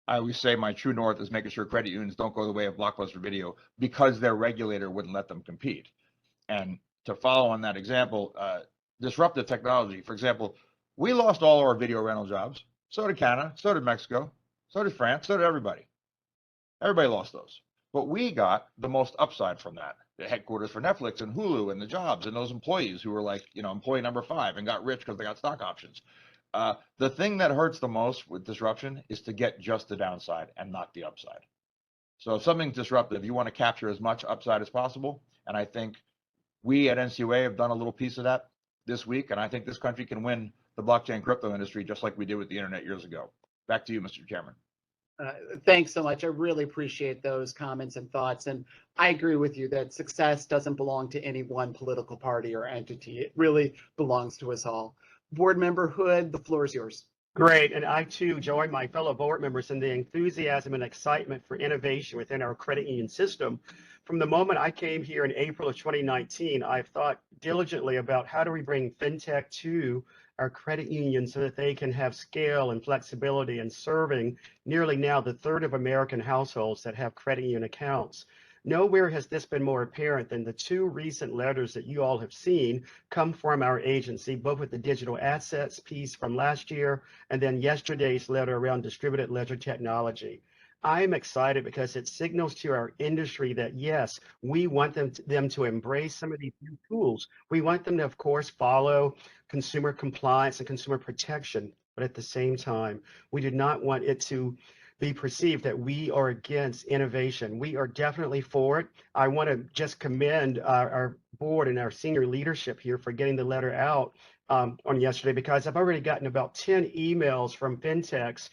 Speaker 4: I always say my true north is making sure credit unions don't go the way of Blockbuster Video because their regulator wouldn't let them compete. And to follow on that example, disruptive technology, for example, we lost all our video rental jobs. So did Canada, so did Mexico, so did France, so did everybody. Everybody lost those. But we got the most upside from that. The headquarters for Netflix and Hulu and the jobs and those employees who were like, you know, employee number 5 and got rich because they got stock options. The thing that hurts the most with disruption is to get just the downside and not the upside. So if something's disruptive, you want to capture as much upside as possible. And I think we at NCUA have done a little piece of that this week. And I think this country can win the blockchain crypto industry just like we did with the internet years ago. Back to you, Mr. Chairman.
Speaker 1: Thanks so much. I really appreciate those comments and thoughts. And I agree with you that success doesn't belong to any one political party or entity. It really belongs to us all. Board Member Hood, the floor is yours.
Speaker 5: Great. And I too join my fellow board members in the enthusiasm and excitement for innovation within our credit union system. From the moment I came here in April of 2019, I've thought diligently about how do we bring fintech to our credit unions so that they can have scale and flexibility in serving nearly now the third of American households that have credit union accounts. Nowhere has this been more apparent than the two recent letters that you all have seen come from our agency, both with the digital assets piece from last year and then yesterday's letter around distributed ledger technology. I'm excited because it signals to our industry that yes, we want them to embrace some of these new tools. We want them to, of course, follow consumer compliance and consumer protection, but at the same time, we do not want it to be perceived that we are against innovation. We are definitely for it. I want to just commend our board and our senior leadership here for getting the letter out on yesterday, because I've already gotten about 10 emails from fintechs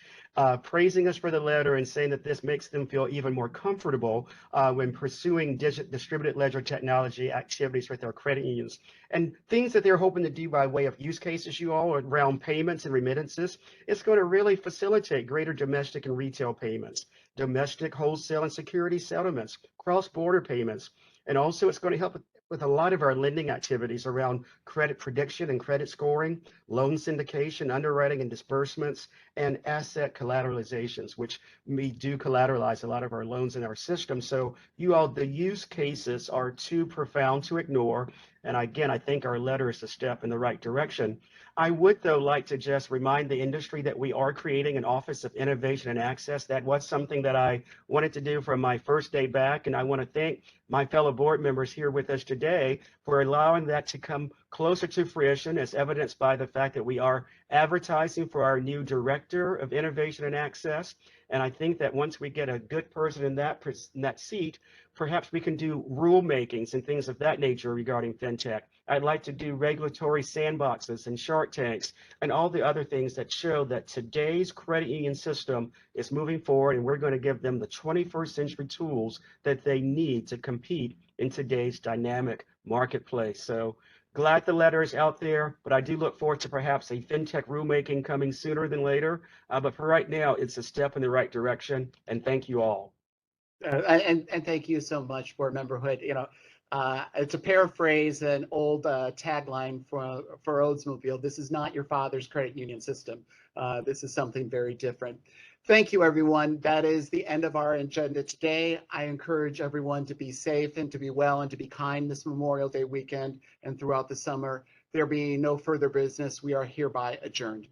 Speaker 5: praising us for the letter and saying that this makes them feel even more comfortable when pursuing distributed ledger technology activities with their credit unions. And things that they're hoping to do by way of use cases, you all, around payments and remittances, it's going to really facilitate greater domestic and retail payments, domestic wholesale and security settlements, cross-border payments, and also it's going to help with a lot of our lending activities around credit prediction and credit scoring, loan syndication, underwriting and disbursements, and asset collateralizations, which we do collateralize a lot of our loans in our system. So you all, the use cases are too profound to ignore. And again, I think our letter is a step in the right direction. I would, though, like to just remind the industry that we are creating an Office of Innovation and Access. That was something that I wanted to do from my first day back, and I want to thank my fellow board members here with us today for allowing that to come closer to fruition, as evidenced by the fact that we are advertising for our new Director of Innovation and Access. And I think that once we get a good person in that seat, perhaps we can do rulemakings and things of that nature regarding fintech. I'd like to do regulatory sandboxes and shark tanks and all the other things that show that today's credit union system is moving forward, and we're going to give them the 21st century tools that they need to compete in today's dynamic marketplace. So glad the letter is out there, but I do look forward to perhaps a fintech rulemaking coming sooner than later. But for right now, it's a step in the right direction, and thank you all.
Speaker 1: And thank you so much, Board Member Hood. You know, it's a paraphrase an old tagline for Oldsmobile. This is not your father's credit union system. This is something very different. Thank you, everyone. That is the end of our agenda today. I encourage everyone to be safe and to be well and to be kind this Memorial Day weekend and throughout the summer. There being no further business, we are hereby adjourned.